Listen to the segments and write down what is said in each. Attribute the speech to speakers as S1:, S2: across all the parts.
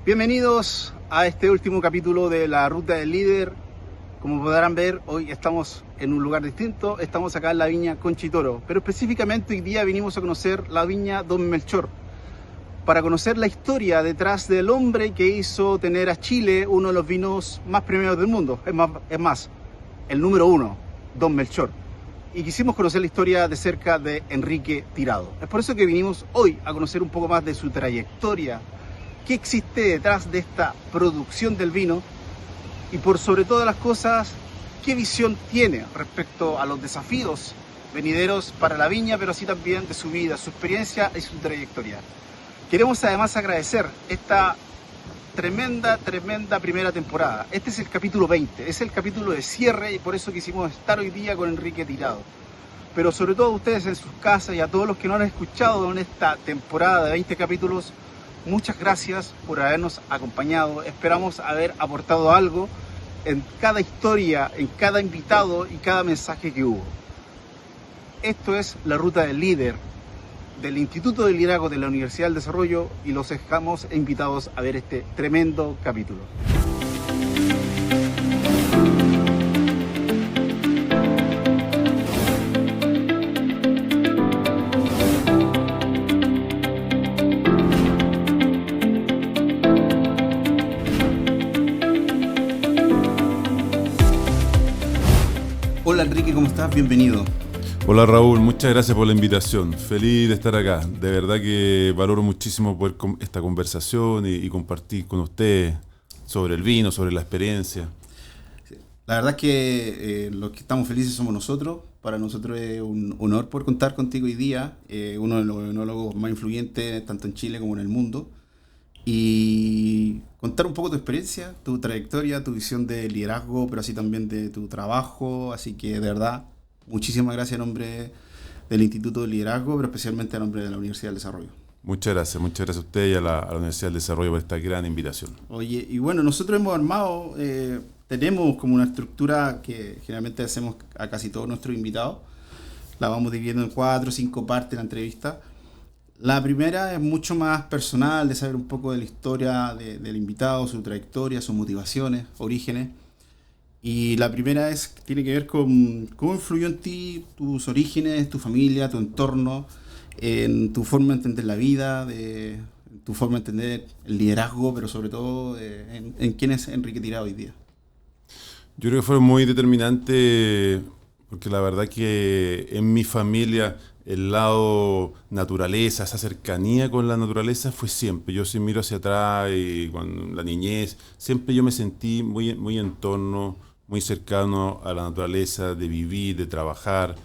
S1: Bienvenidos a este último capítulo de La Ruta del Líder. Como podrán ver, hoy estamos en un lugar distinto. Estamos acá en la viña Conchitoro, pero específicamente hoy día vinimos a conocer la viña Don Melchor, para conocer la historia detrás del hombre que hizo tener a Chile uno de los vinos más premiados del mundo. Es más, el número uno, Don Melchor. Y quisimos conocer la historia de cerca de Enrique Tirado. Es por eso que vinimos hoy a conocer un poco más de su trayectoria, qué existe detrás de esta producción del vino y por sobre todas las cosas, qué visión tiene respecto a los desafíos venideros para la viña, pero así también de su vida, su experiencia y su trayectoria. Queremos además agradecer esta tremenda primera temporada. Este es el capítulo 20, es el capítulo de cierre y por eso quisimos estar hoy día con Enrique Tirado. Pero sobre todo a ustedes en sus casas y a todos los que no han escuchado en esta temporada de 20 capítulos, muchas gracias por habernos acompañado. Esperamos haber aportado algo en cada historia, en cada invitado y cada mensaje que hubo. Esto es La Ruta del Líder, del Instituto de Liderazgo de la Universidad del Desarrollo, y los dejamos invitados a ver este tremendo capítulo. Hola Enrique, ¿cómo estás? Bienvenido.
S2: Hola Raúl, muchas gracias por la invitación. Feliz de estar acá. De verdad que valoro muchísimo poder esta conversación y compartir con ustedes sobre el vino, sobre la experiencia.
S1: La verdad es que los que estamos felices somos nosotros. Para nosotros es un honor poder contar contigo hoy día, uno de los enólogos más influyentes tanto en Chile como en el mundo, y contar un poco tu experiencia, tu trayectoria, tu visión de liderazgo, pero así también de tu trabajo. Así que de verdad, muchísimas gracias en nombre del Instituto de Liderazgo, pero especialmente en nombre de la Universidad del Desarrollo.
S2: Muchas gracias a usted y a la Universidad del Desarrollo por esta gran invitación.
S1: Oye, y bueno, nosotros hemos armado, tenemos como una estructura que generalmente hacemos a casi todos nuestros invitados. La vamos dividiendo en 4 o 5 partes la entrevista. La primera es mucho más personal, de saber un poco de la historia del invitado, su trayectoria, sus motivaciones, orígenes. Y la primera tiene que ver con cómo influyó en ti tus orígenes, tu familia, tu entorno, en tu forma de entender la vida, tu forma de entender el liderazgo, pero sobre todo en quién es Enrique Tirado hoy día.
S2: Yo creo que fue muy determinante porque la verdad que en mi familia el lado naturaleza, esa cercanía con la naturaleza fue siempre. Yo si miro hacia atrás y con la niñez, siempre yo me sentí muy en torno, muy cercano a la naturaleza, de vivir, de trabajar.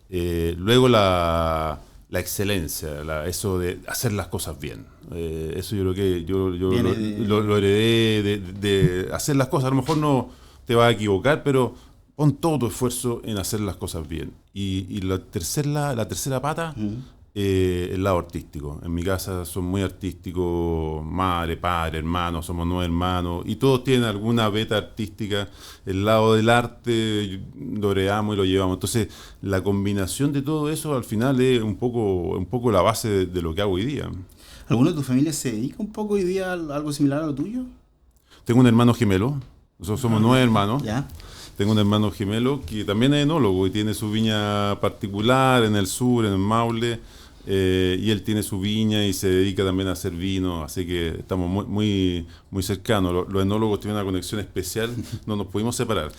S2: Luego la excelencia, eso de hacer las cosas bien. Eso yo creo que yo lo heredé de hacer las cosas. A lo mejor no te vas a equivocar, pero pon todo tu esfuerzo en hacer las cosas bien. Y la tercera pata, el lado artístico. En mi casa son muy artísticos, madre, padre, hermanos, somos 9 hermanos, y todos tienen alguna beta artística. El lado del arte lo heredamos y lo llevamos. Entonces, la combinación de todo eso al final es un poco la base de lo que hago hoy día.
S1: ¿Alguno de tu familia se dedica un poco hoy día a algo similar a lo tuyo?
S2: Tengo un hermano gemelo, nosotros somos 9 hermanos.
S1: ¿Ya?
S2: Tengo un hermano gemelo que también es enólogo y tiene su viña particular en el sur, en el Maule, y él tiene su viña y se dedica también a hacer vino, así que estamos muy cercanos. Los enólogos tienen una conexión especial, no nos pudimos separar.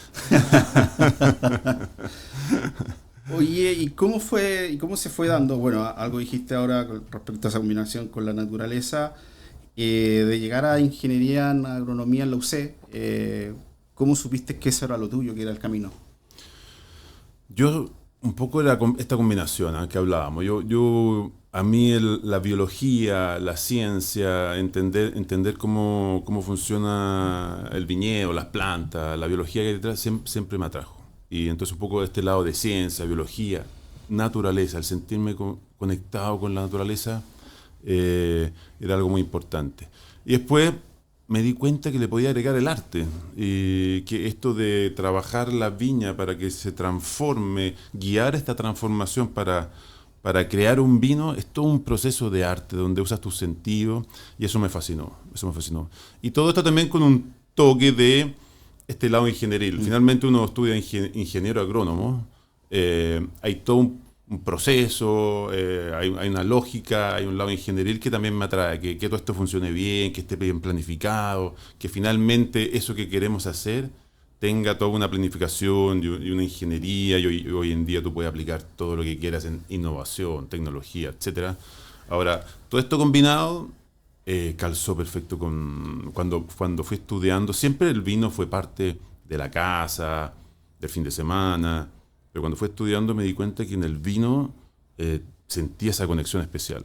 S1: Oye, ¿y cómo se fue dando? Bueno, algo dijiste ahora con respecto a esa combinación con la naturaleza, de llegar a ingeniería en agronomía en la UC. ¿Cómo supiste que eso era lo tuyo, que era el camino?
S2: Yo, un poco era esta combinación que hablábamos. A mí la biología, la ciencia, entender cómo funciona el viñedo, las plantas, la biología que hay detrás, siempre me atrajo. Y entonces un poco de este lado de ciencia, biología, naturaleza, el sentirme conectado con la naturaleza, era algo muy importante. Y después me di cuenta que le podía agregar el arte, y que esto de trabajar la viña para que se transforme, guiar esta transformación para para crear un vino es todo un proceso de arte donde usas tus sentidos y eso me fascinó, eso me fascinó. Y todo esto también con un toque de este lado ingenieril. Finalmente uno estudia ingeniero agrónomo, hay todo un proceso, hay una lógica, hay un lado ingenieril que también me atrae, que todo esto funcione bien, que esté bien planificado, que finalmente eso que queremos hacer tenga toda una planificación y una ingeniería y hoy en día tú puedes aplicar todo lo que quieras en innovación, tecnología, etcétera. Ahora, todo esto combinado calzó perfecto con cuando fui estudiando. Siempre el vino fue parte de la casa, del fin de semana, pero cuando fui estudiando me di cuenta que en el vino sentí esa conexión especial.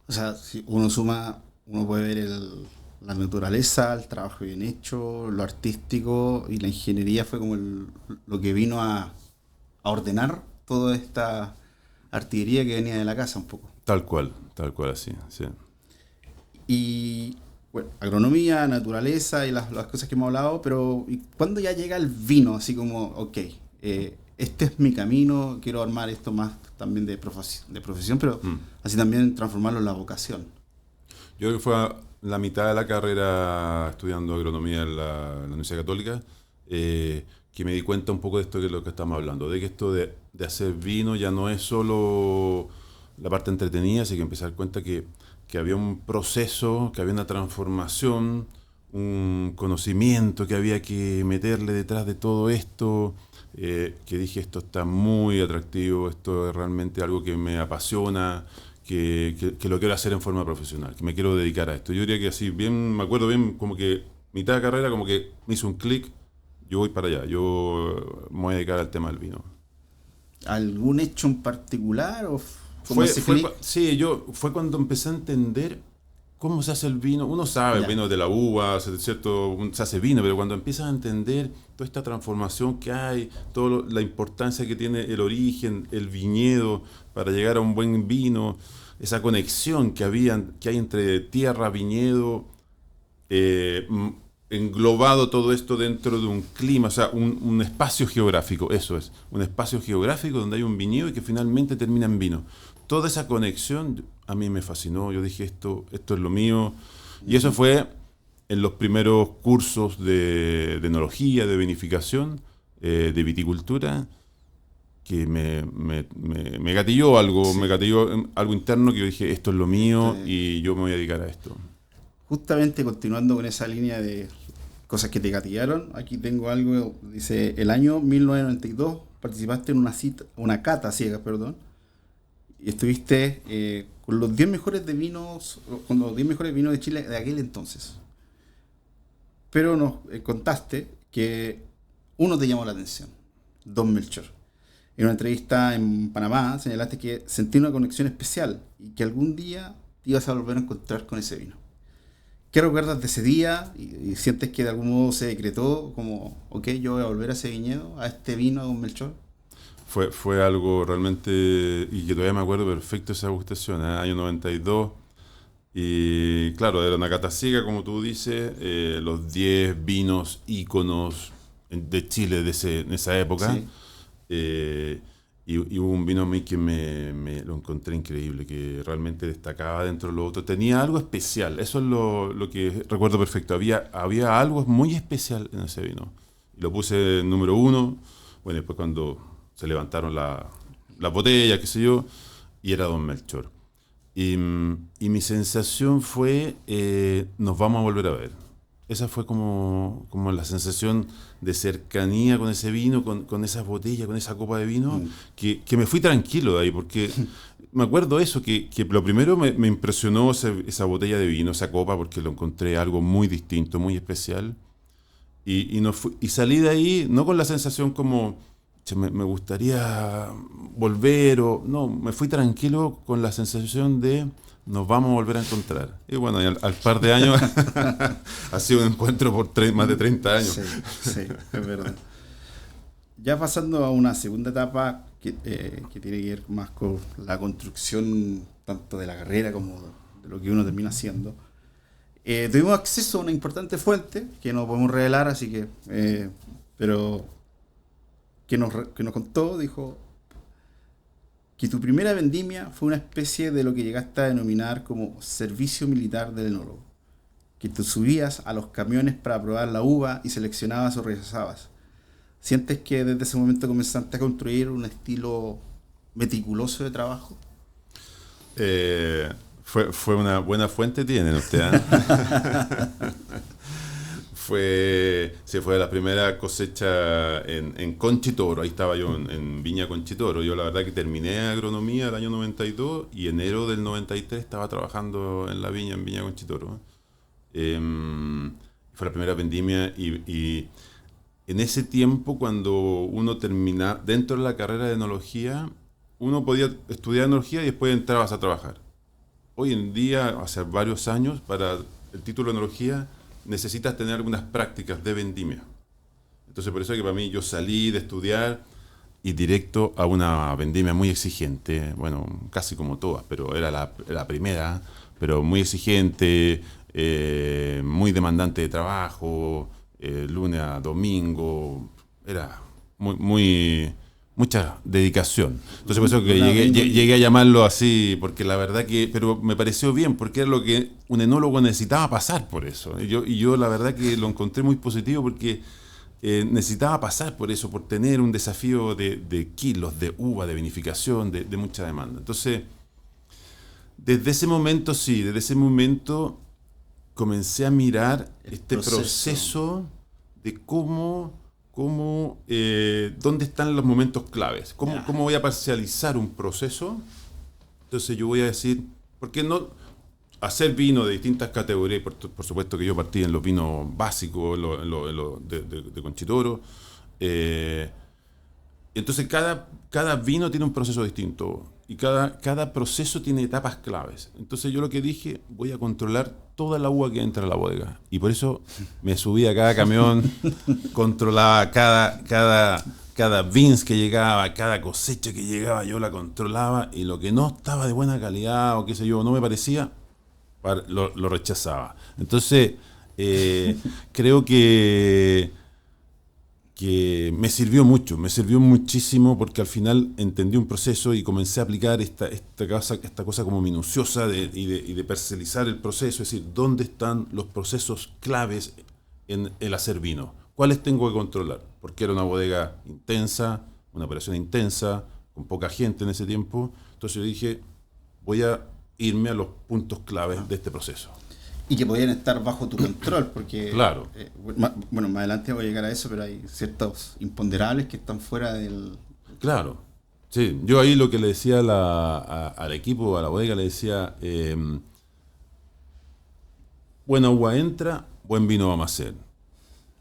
S1: O sea, si uno suma, uno puede ver la naturaleza, el trabajo bien hecho, lo artístico y la ingeniería fue como lo que vino a ordenar toda esta artillería que venía de la casa un poco.
S2: Tal cual así, sí.
S1: Y bueno, agronomía, naturaleza y las cosas que hemos hablado, pero ¿y cuándo ya llega el vino? Así como, ok, este es mi camino, quiero armar esto más también de profesión, pero así también transformarlo en la vocación.
S2: Yo creo que fue a la mitad de la carrera estudiando agronomía en la Universidad Católica, que me di cuenta un poco de esto que es lo que estamos hablando, de que esto de hacer vino ya no es solo la parte entretenida, sino que empecé a dar cuenta que había un proceso, que había una transformación, un conocimiento que había que meterle detrás de todo esto, que dije, esto está muy atractivo, esto es realmente algo que me apasiona, que lo quiero hacer en forma profesional, que me quiero dedicar a esto. Yo diría que así, bien, me acuerdo bien, como que mitad de carrera, como que me hizo un clic, yo voy para allá, yo me voy a dedicar al tema del vino.
S1: ¿Algún hecho en particular o como ese clic?
S2: Sí, fue cuando empecé a entender cómo se hace el vino. Uno sabe, el vino de la uva, ¿cierto? Se hace vino, pero cuando empiezas a entender toda esta transformación que hay, toda la importancia que tiene el origen, el viñedo, para llegar a un buen vino, esa conexión que hay entre tierra, viñedo, englobado todo esto dentro de un clima, o sea, un espacio geográfico, eso es, un espacio geográfico donde hay un viñedo y que finalmente termina en vino. Toda esa conexión a mí me fascinó, yo dije esto es lo mío, y eso fue en los primeros cursos de enología, de vinificación, de viticultura, que me gatilló algo,
S1: Sí.
S2: me gatilló algo interno que yo dije esto es lo mío
S1: Sí.
S2: y yo me voy a dedicar a esto.
S1: Justamente continuando con esa línea de cosas que te gatillaron, aquí tengo algo, dice, el año 1992 participaste en una cata ciega, perdón, y estuviste con los 10 mejores con los 10 mejores vinos de Chile de aquel entonces. Pero nos contaste que uno te llamó la atención, Don Melchor. En una entrevista en Panamá señalaste que sentí una conexión especial y que algún día te ibas a volver a encontrar con ese vino. ¿Qué recuerdas de ese día? ¿Y sientes que de algún modo se decretó como, ok, yo voy a volver a ese viñedo, a este vino, a Don Melchor?
S2: Fue algo realmente, y que todavía me acuerdo perfecto esa gustación, año 92, y claro, era una cata ciega, como tú dices, los 10 vinos íconos de Chile en esa época,
S1: Sí.
S2: y hubo un vino a mí que me lo encontré increíble, que realmente destacaba dentro de lo otro, tenía algo especial, eso es lo que recuerdo perfecto, había algo muy especial en ese vino, y lo puse número 1, bueno, después cuando se levantaron las botellas, qué sé yo, y era Don Melchor. Y mi sensación fue, nos vamos a volver a ver. Esa fue como la sensación de cercanía con ese vino, con esa botella, con esa copa de vino, que me fui tranquilo de ahí, porque me acuerdo eso, que lo primero me impresionó esa botella de vino, esa copa, porque lo encontré algo muy distinto, muy especial. Y salí de ahí, no con la sensación como me gustaría volver no, me fui tranquilo con la sensación de nos vamos a volver a encontrar. Y bueno, y al par de años ha sido un encuentro por más de 30 años.
S1: Sí, sí, es verdad. Ya pasando a una segunda etapa que tiene que ver más con la construcción tanto de la carrera como de lo que uno termina haciendo. Tuvimos acceso a una importante fuente que no podemos revelar, así que pero que nos contó, dijo, que tu primera vendimia fue una especie de lo que llegaste a denominar como servicio militar del enólogo, que te subías a los camiones para probar la uva y seleccionabas o rechazabas. ¿Sientes que desde ese momento comenzaste a construir un estilo meticuloso de trabajo?
S2: Fue una buena fuente tienen ustedes. Se fue la primera cosecha en Conchitoro. Ahí estaba yo en Viña Conchitoro. Yo la verdad que terminé agronomía el año 92 y enero del 93 estaba trabajando en la viña, en Viña Conchitoro. Fue la primera vendimia y en ese tiempo, cuando uno terminaba dentro de la carrera de enología, uno podía estudiar enología y después entrabas a trabajar. Hoy en día, hace varios años, para el título de enología necesitas tener algunas prácticas de vendimia. Entonces, por eso es que para mí yo salí de estudiar y directo a una vendimia muy exigente, bueno, casi como todas, pero era la primera, pero muy exigente, muy demandante de trabajo, lunes a domingo, era mucha dedicación. Entonces por eso que llegué a llamarlo así, porque la verdad que, pero me pareció bien, porque era lo que un enólogo necesitaba pasar por eso. Y yo la verdad que lo encontré muy positivo porque necesitaba pasar por eso, por tener un desafío de kilos, de uva, de vinificación, de mucha demanda. Entonces, desde ese momento comencé a mirar este proceso de dónde están los momentos claves, cómo voy a parcializar un proceso. Entonces yo voy a decir, ¿por qué no hacer vino de distintas categorías? Por supuesto que yo partí en los vinos básicos, de Conchitoro. Entonces cada vino tiene un proceso distinto y cada proceso tiene etapas claves. Entonces yo lo que dije, voy a controlar toda la uva que entra a la bodega. Y por eso me subí a cada camión, controlaba cada beans que llegaba, cada cosecha que llegaba, yo la controlaba, y lo que no estaba de buena calidad o qué sé yo, no me parecía, lo rechazaba. Entonces, creo que me sirvió muchísimo, porque al final entendí un proceso y comencé a aplicar esta cosa como minuciosa y de parcializar el proceso, es decir, ¿dónde están los procesos claves en el hacer vino? ¿Cuáles tengo que controlar? Porque era una bodega intensa, una operación intensa, con poca gente en ese tiempo. Entonces yo dije, voy a irme a los puntos claves de este proceso.
S1: Y que podían estar bajo tu control, porque
S2: claro.
S1: Bueno, más adelante voy a llegar a eso, pero hay ciertos imponderables que están fuera del...
S2: Claro, sí, yo ahí lo que le decía al equipo, a la bodega, le decía, buena uva entra, buen vino vamos a hacer.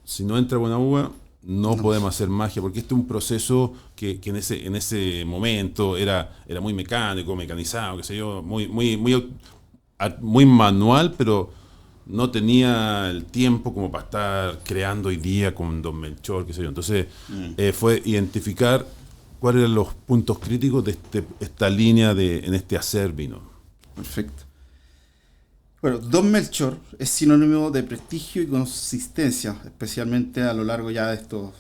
S2: Si no entra buena uva, no podemos hacer magia, porque este es un proceso que en ese momento era muy mecánico, mecanizado, qué sé yo, muy manual, pero no tenía el tiempo como para estar creando hoy día con Don Melchor, qué sé yo. Entonces fue identificar cuáles eran los puntos críticos de esta línea en este hacer vino.
S1: Perfecto. Bueno, Don Melchor es sinónimo de prestigio y consistencia, especialmente a lo largo ya de estos,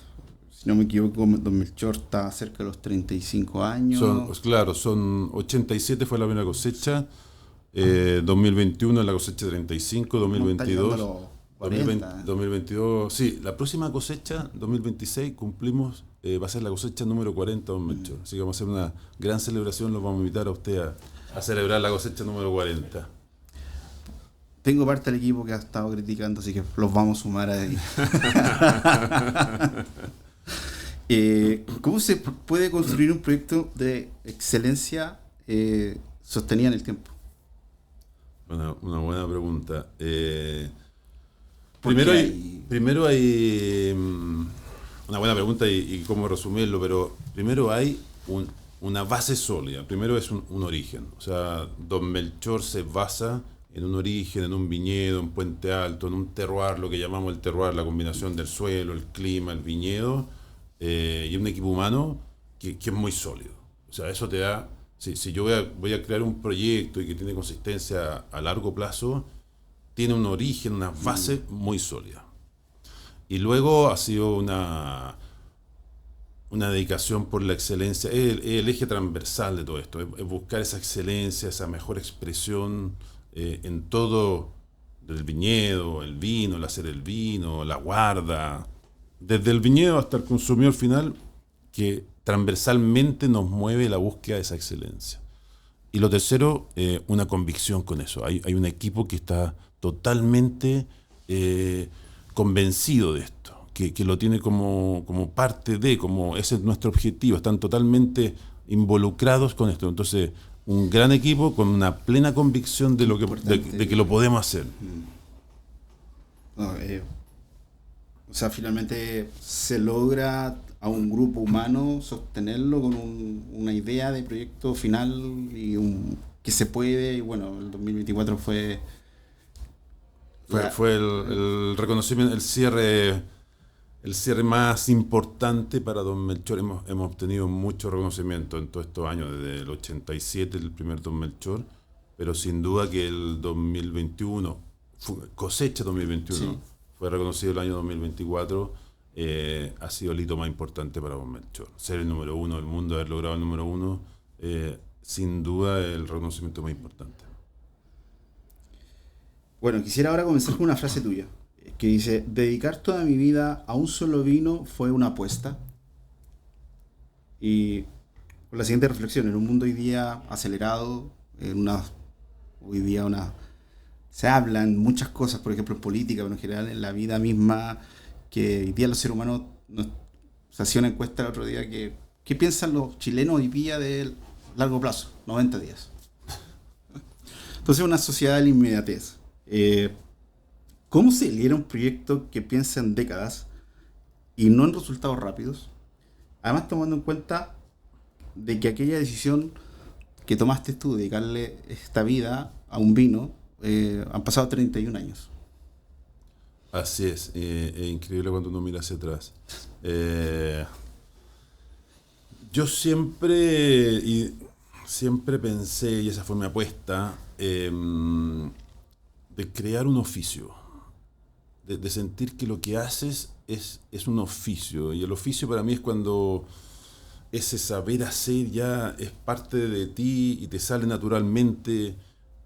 S1: si no me equivoco, Don Melchor está cerca de los 35 años.
S2: Son 87 fue la primera cosecha. 2021 la cosecha 35, 2022 2022, sí, la próxima cosecha 2026 cumplimos, va a ser la cosecha número 40 Don Melchor, así que vamos a hacer una gran celebración, los vamos a invitar a usted a celebrar la cosecha número 40.
S1: Tengo parte del equipo que ha estado criticando, así que los vamos a sumar ahí. ¿Cómo se puede construir un proyecto de excelencia sostenida en el tiempo?
S2: Una buena pregunta. Primero hay una buena pregunta y cómo resumirlo, pero primero hay una base sólida. Primero es un origen. O sea, Don Melchor se basa en un origen, en un viñedo, en Puente Alto, en un terroir, lo que llamamos el terroir, la combinación del suelo, el clima, el viñedo, y un equipo humano que es muy sólido. O sea, eso te da... Si yo voy a crear un proyecto y que tiene consistencia a largo plazo, tiene un origen, una base muy sólida. Y luego ha sido una dedicación por la excelencia, es el eje transversal de todo esto, es buscar esa excelencia, esa mejor expresión en todo, del viñedo, el vino, el hacer el vino, la guarda, desde el viñedo hasta el consumidor final, que transversalmente nos mueve la búsqueda de esa excelencia. Y lo tercero, una convicción con eso. Hay un equipo que está totalmente convencido de esto, que lo tiene como parte de, como ese es nuestro objetivo, están totalmente involucrados con esto. Entonces, un gran equipo con una plena convicción de que lo podemos hacer.
S1: No, o sea, finalmente se logra a un grupo humano sostenerlo con una idea de proyecto final que se puede, y bueno, el 2024 fue...
S2: Fue el reconocimiento, el cierre más importante para Don Melchor. Hemos obtenido mucho reconocimiento en todos estos años, desde el 87, el primer Don Melchor, pero sin duda que el 2021, cosecha 2021, sí, fue reconocido el año 2024, ha sido el hito más importante para Don Melchor. Ser el número uno del mundo, haber logrado el número uno, sin duda el reconocimiento más importante.
S1: Bueno, quisiera ahora comenzar con una frase tuya, que dice: dedicar toda mi vida a un solo vino fue una apuesta. Y con la siguiente reflexión: en un mundo hoy día acelerado, se hablan muchas cosas, por ejemplo en política, pero en general en la vida misma, que hoy día los seres humanos, se hacía una encuesta el otro día, ¿qué piensan los chilenos hoy día de largo plazo? 90 días. Entonces, una sociedad de la inmediatez. ¿Cómo se lidera un proyecto que piensa en décadas y no en resultados rápidos? Además, tomando en cuenta de que aquella decisión que tomaste tú, dedicarle esta vida a un vino, han pasado 31 años.
S2: Así es increíble cuando uno mira hacia atrás. Yo siempre pensé, y esa fue mi apuesta, de crear un oficio, de sentir que lo que haces es un oficio, y el oficio para mí es cuando ese saber hacer ya es parte de ti y te sale naturalmente,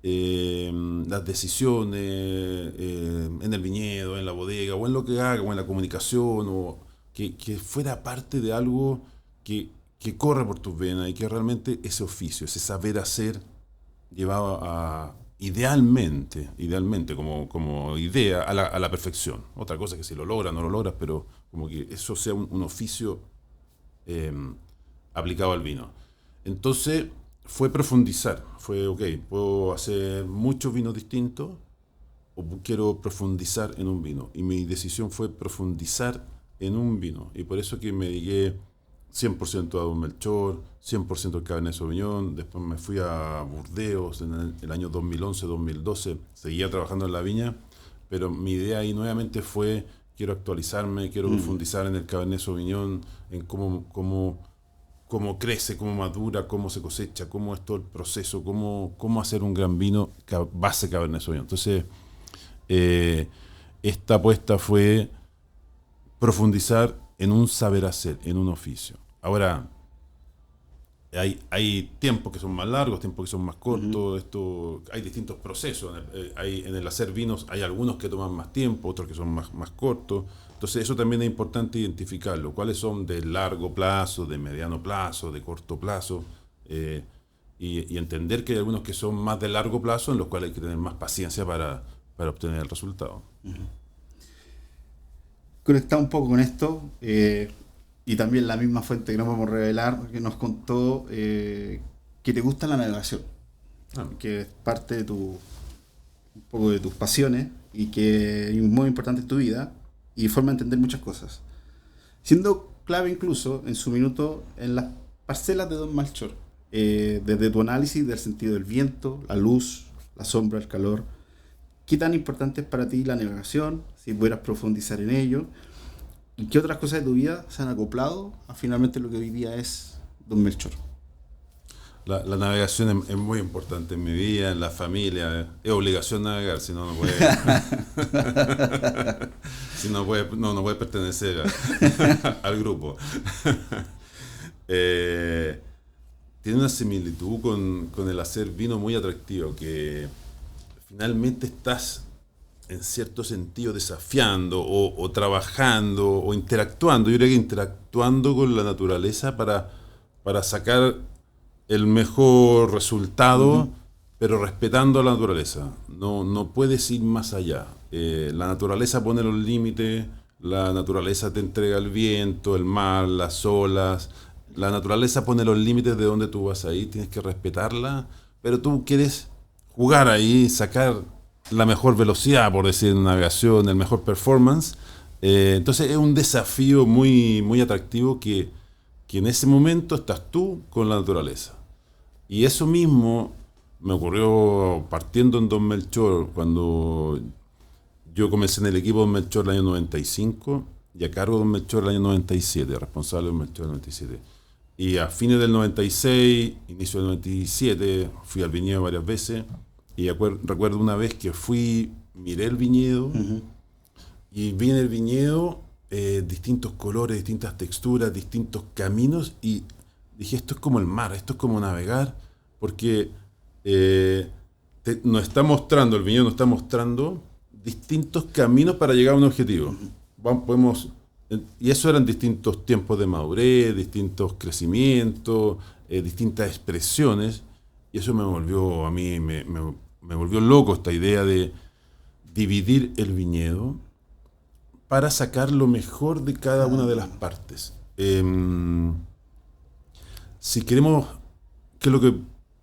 S2: las decisiones en el viñedo, en la bodega, o en lo que haga, o en la comunicación, o que fuera parte de algo que corre por tus venas, y que realmente ese oficio, ese saber hacer llevado a idealmente como idea a la perfección. Otra cosa es que si lo logras, no lo logras, pero como que eso sea un oficio aplicado al vino. Entonces fue profundizar, puedo hacer muchos vinos distintos o quiero profundizar en un vino. Y mi decisión fue profundizar en un vino. Y por eso que me dediqué 100% a Don Melchor, 100% al Cabernet Sauvignon. Después me fui a Burdeos en el año 2011-2012. Seguía trabajando en la viña, pero mi idea ahí nuevamente fue: quiero actualizarme, quiero profundizar en el Cabernet Sauvignon, en cómo crece, cómo madura, cómo se cosecha, cómo es todo el proceso, cómo hacer un gran vino base Cabernet Sauvignon. Entonces, esta apuesta fue profundizar en un saber hacer, en un oficio. Ahora, hay tiempos que son más largos, tiempos que son más cortos. Hay distintos procesos. En el hacer vinos hay algunos que toman más tiempo, otros que son más cortos. Entonces eso también es importante identificarlo. ¿Cuáles son de largo plazo, de mediano plazo, de corto plazo? Y entender que hay algunos que son más de largo plazo, en los cuales hay que tener más paciencia para obtener el resultado.
S1: Conectado un poco con esto, y también la misma fuente que no podemos revelar, que nos contó que te gusta la navegación, que es parte de un poco de tus pasiones, y que es muy importante en tu vida y forma de entender muchas cosas, siendo clave incluso en su minuto en las parcelas de Don Melchor, desde tu análisis del sentido del viento, la luz, la sombra, el calor. ¿Qué tan importante es para ti la navegación? Si pudieras profundizar en ello. ¿Y qué otras cosas de tu vida se han acoplado a finalmente lo que hoy día es Don Melchor?
S2: La navegación es muy importante en mi vida, en la familia. Es obligación navegar, si no, no puede. Si no puede, no puede pertenecer al grupo. Eh, Tiene una similitud con el hacer vino muy atractivo, que finalmente estás en cierto sentido desafiando o trabajando o interactuando. Yo creo que interactuando con la naturaleza para sacar el mejor resultado, pero respetando la naturaleza. No puedes ir más allá. La naturaleza pone los límites, la naturaleza te entrega el viento, el mar, las olas. La naturaleza pone los límites de dónde tú vas a ir, tienes que respetarla, pero tú quieres jugar ahí, sacar la mejor velocidad, por decir, en navegación, el mejor performance. Entonces es un desafío muy, muy atractivo que en ese momento estás tú con la naturaleza. Y eso mismo me ocurrió partiendo en Don Melchor, cuando yo comencé en el equipo Don Melchor el año 95 y a cargo de Don Melchor el año 97, responsable de Don Melchor el 97. Y a fines del 96, inicio del 97, fui al viñedo varias veces y recuerdo una vez que fui, miré el viñedo y vi en el viñedo distintos colores, distintas texturas, distintos caminos y dije, esto es como el mar, esto es como navegar, porque nos está mostrando, el viñedo nos está mostrando distintos caminos para llegar a un objetivo. Y eso eran distintos tiempos de madurez, distintos crecimientos, distintas expresiones, y eso me volvió a mí, me volvió loco esta idea de dividir el viñedo para sacar lo mejor de cada una de las partes. Si queremos, ¿qué es lo que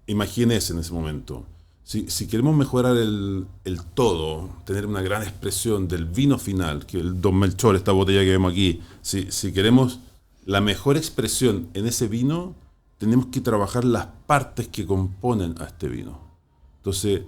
S2: imagines en ese momento? Si queremos mejorar el todo, tener una gran expresión del vino final, que el Don Melchor, esta botella que vemos aquí, si queremos la mejor expresión en ese vino, tenemos que trabajar las partes que componen a este vino. Entonces,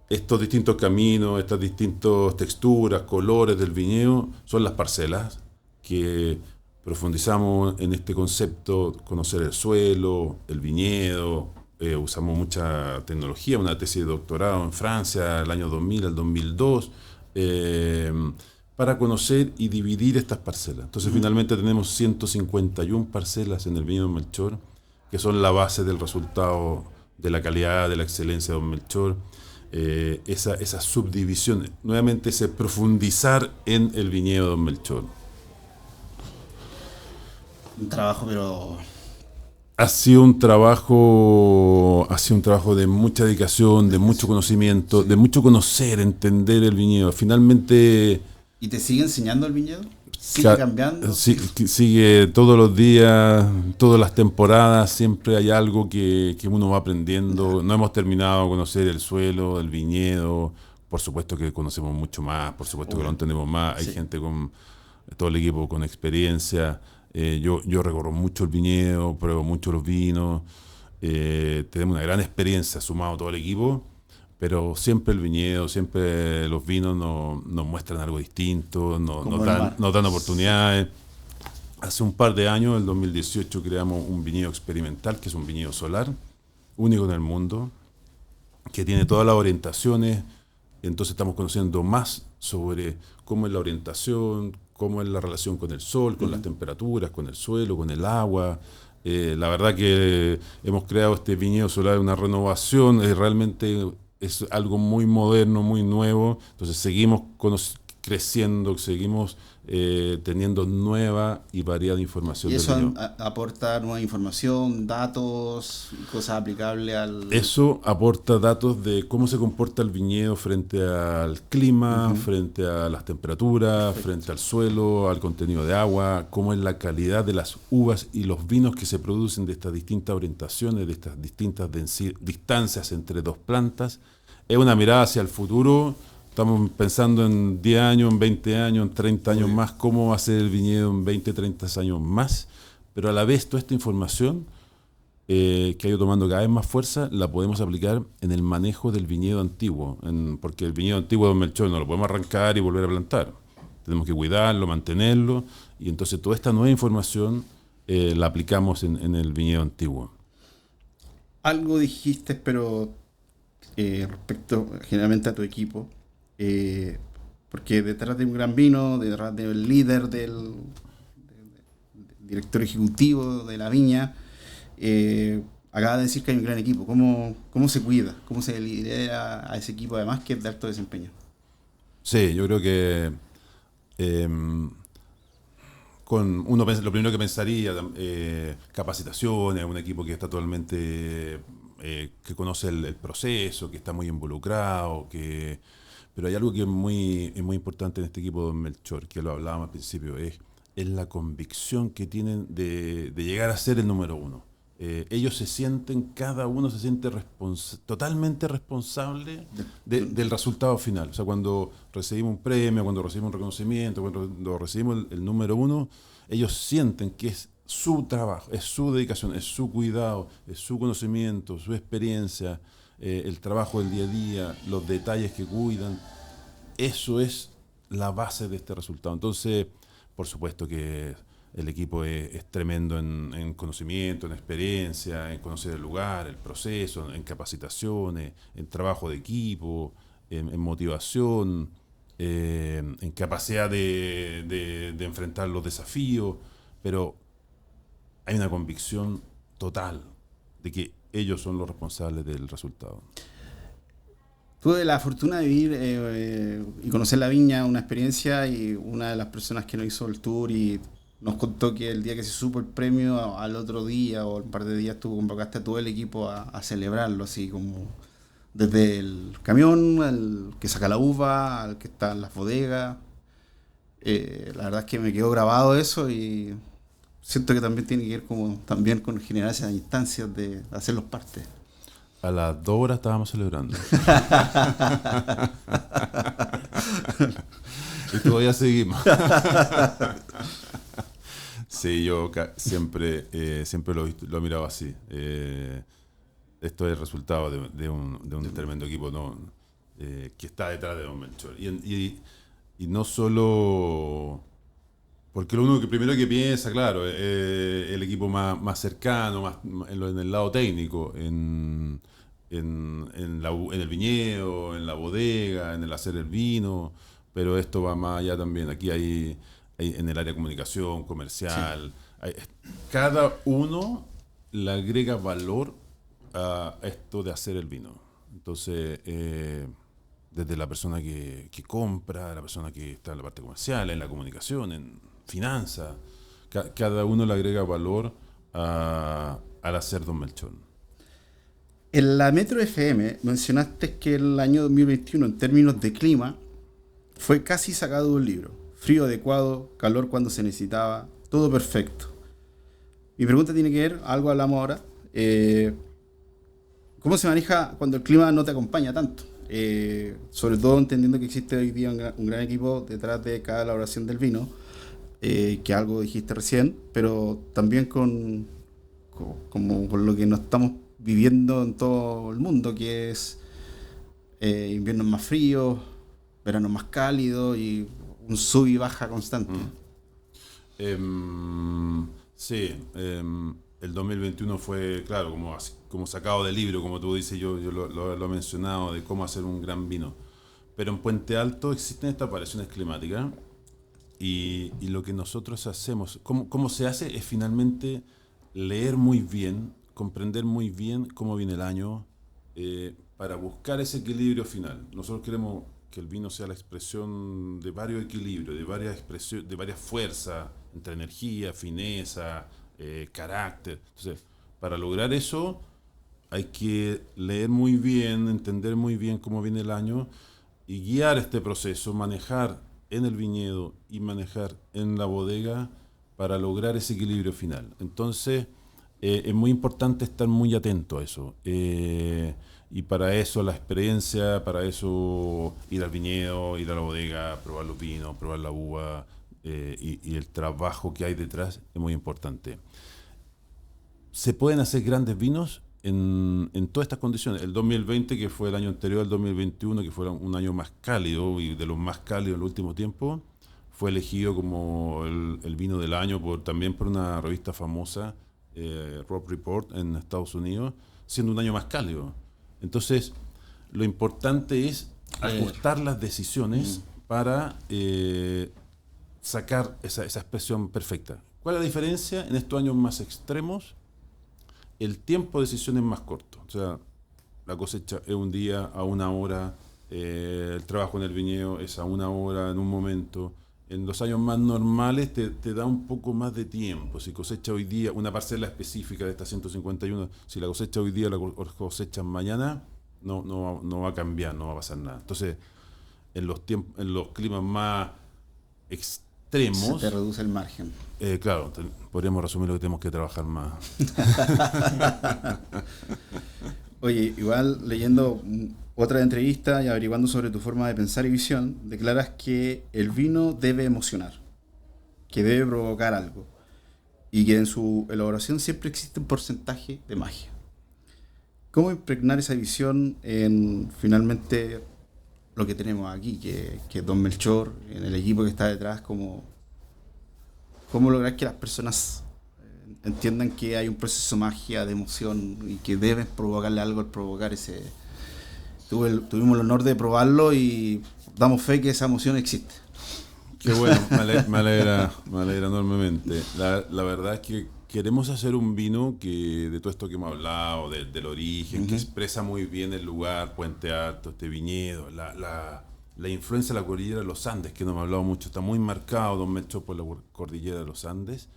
S2: estos distintos caminos, estas distintas texturas, colores del viñedo, son las parcelas que profundizamos en este concepto, conocer el suelo, el viñedo. Usamos mucha tecnología, una tesis de doctorado en Francia, el año 2000 al 2002, para conocer y dividir estas parcelas. Entonces, finalmente tenemos 151 parcelas en el viñedo Don Melchor, que son la base del resultado de la calidad, de la excelencia de Don Melchor. Esa subdivisión, nuevamente ese profundizar en el viñedo Don Melchor.
S1: Un trabajo, pero...
S2: Ha sido un trabajo de mucha dedicación, de mucho conocimiento, de mucho conocer, entender el viñedo. Finalmente...
S1: ¿Y te sigue enseñando el viñedo? ¿Sigue cambiando?
S2: Sigue todos los días, todas las temporadas, siempre hay algo que uno va aprendiendo. No hemos terminado de conocer el suelo, el viñedo. Por supuesto que conocemos mucho más, por supuesto que lo entendemos más. Hay gente con todo el equipo con experiencia. Yo recorro mucho el viñedo, pruebo mucho los vinos. Tenemos una gran experiencia sumado todo el equipo. Pero siempre el viñedo, siempre los vinos nos muestran algo distinto, nos dan oportunidades. Hace un par de años, en el 2018, creamos un viñedo experimental, que es un viñedo solar, único en el mundo, que tiene todas las orientaciones. Entonces estamos conociendo más sobre cómo es la orientación, cómo es la relación con el sol, con las temperaturas, con el suelo, con el agua. La verdad que hemos creado este viñedo solar, una renovación, realmente... Es algo muy moderno, muy nuevo. Entonces seguimos creciendo, seguimos teniendo nueva y variada información.
S1: ¿Y eso aporta nueva información, datos, cosas aplicables al...?
S2: Eso aporta datos de cómo se comporta el viñedo frente al clima, frente a las temperaturas, frente al suelo, al contenido de agua, cómo es la calidad de las uvas y los vinos que se producen de estas distintas orientaciones, de estas distintas distancias entre dos plantas. Es una mirada hacia el futuro. Estamos pensando en 10 años, en 20 años, en 30 años más, cómo va a ser el viñedo en 20, 30 años más. Pero a la vez, toda esta información que ha ido tomando cada vez más fuerza, la podemos aplicar en el manejo del viñedo antiguo. Porque el viñedo antiguo de Don Melchor no lo podemos arrancar y volver a plantar. Tenemos que cuidarlo, mantenerlo. Y entonces toda esta nueva información la aplicamos en el viñedo antiguo.
S1: Algo dijiste, pero respecto generalmente a tu equipo, eh, porque detrás de un gran vino, detrás del líder, del director ejecutivo de la viña, eh, acaba de decir que hay un gran equipo. ¿Cómo se cuida? ¿Cómo se lidera a ese equipo, además que es de alto desempeño?
S2: Sí, yo creo que em, lo primero que pensaría, capacitaciones, un equipo que está totalmente, que conoce el proceso, que está muy involucrado, pero hay algo que es muy importante en este equipo de Melchor, que lo hablábamos al principio, es la convicción que tienen de llegar a ser el número uno. Ellos se sienten, cada uno se siente totalmente responsable del resultado final. O sea, cuando recibimos un premio, cuando recibimos un reconocimiento, cuando recibimos el número uno, ellos sienten que es su trabajo, es su dedicación, es su cuidado, es su conocimiento, su experiencia, el trabajo del día a día, los detalles que cuidan. Eso es la base de este resultado. Entonces, por supuesto que el equipo es tremendo en conocimiento, en experiencia, en conocer el lugar, el proceso, en capacitaciones, en trabajo de equipo, en motivación, en capacidad de enfrentar los desafíos, pero hay una convicción total de que ellos son los responsables del resultado.
S1: Tuve la fortuna de vivir y conocer la viña, una experiencia, y una de las personas que nos hizo el tour y nos contó que el día que se supo el premio, al otro día o un par de días, tú convocaste a todo el equipo a celebrarlo, así como desde el camión, al que saca la uva, al que está en las bodegas. La verdad es que me quedó grabado eso y siento que también tiene que ver como también con generar esas instancias de hacerlos parte.
S2: A las 2 horas estábamos celebrando. Y todavía seguimos. Sí, yo siempre lo he mirado así. Esto es el resultado de un tremendo equipo, ¿no? Que está detrás de Don Melchor. Y no solo... Porque lo único que primero que piensa, claro, el equipo más cercano, en el lado técnico, en el viñedo, en la bodega, en el hacer el vino, pero esto va más allá también. Aquí hay en el área de comunicación, comercial, cada uno le agrega valor a esto de hacer el vino. Entonces, desde la persona que compra, la persona que está en la parte comercial, en la comunicación, en finanzas, cada uno le agrega valor al hacer Don Melchor.
S1: En la Metro FM mencionaste que el año 2021 en términos de clima fue casi sacado de un libro. Frío adecuado, calor cuando se necesitaba, todo perfecto. Mi pregunta tiene que ver, algo hablamos ahora, ¿cómo se maneja cuando el clima no te acompaña tanto? Sobre todo entendiendo que existe hoy día un gran equipo detrás de cada elaboración del vino, que algo dijiste recién, pero también como con lo que nos estamos viviendo en todo el mundo, que es inviernos más fríos, veranos más cálidos y un sub y baja constante.
S2: Sí, el 2021 fue, claro, como sacado del libro, como tú dices, yo lo he mencionado, de cómo hacer un gran vino. Pero en Puente Alto existen estas variaciones climáticas y lo que nosotros hacemos, cómo se hace, es finalmente leer muy bien, comprender muy bien cómo viene el año, para buscar ese equilibrio final. Nosotros queremos que el vino sea la expresión de varios equilibrios, de varias fuerzas, entre energía, fineza, carácter. Entonces, para lograr eso hay que leer muy bien, entender muy bien cómo viene el año y guiar este proceso, manejar en el viñedo y manejar en la bodega para lograr ese equilibrio final. Entonces, es muy importante estar muy atento a eso. Y para eso la experiencia, para eso ir al viñedo, ir a la bodega, probar los vinos, probar la uva, y el trabajo que hay detrás es muy importante. Se pueden hacer grandes vinos en todas estas condiciones. El 2020, que fue el año anterior al 2021, que fue un año más cálido y de los más cálidos en el último tiempo, fue elegido como el vino del año también por una revista famosa, Robb Report, en Estados Unidos. siendo un año más cálido. Entonces, lo importante es ajustar las decisiones para sacar esa expresión perfecta. ¿Cuál es la diferencia? En estos años más extremos, el tiempo de decisión es más corto. O sea, la cosecha es un día, a una hora, el trabajo en el viñedo es a una hora, en un momento. En los años más normales te da un poco más de tiempo. Si cosecha hoy día una parcela específica de esta 151, si la cosecha hoy día, la cosecha mañana, no va a cambiar, no va a pasar nada. Entonces, en los climas más extremos...
S1: Se te reduce el margen.
S2: Claro, podríamos resumir lo que tenemos que trabajar más.
S1: Oye, igual leyendo otra entrevista y averiguando sobre tu forma de pensar y visión, declaras que el vino debe emocionar, que debe provocar algo y que en su elaboración siempre existe un porcentaje de magia. ¿Cómo impregnar esa visión en finalmente lo que tenemos aquí, que es Don Melchor, en el equipo que está detrás? ¿Cómo lograr que las personas entiendan que hay un proceso de magia, de emoción y que deben provocarle algo al provocar ese... Tuvimos el honor de probarlo y damos fe que esa emoción existe.
S2: Qué bueno, me alegra enormemente. La verdad es que queremos hacer un vino que, de todo esto que hemos hablado, del origen, que expresa muy bien el lugar, Puente Alto, este viñedo, la influencia de la cordillera de los Andes, que no hemos hablado mucho, está muy marcado Don Melchor por la cordillera de los Andes.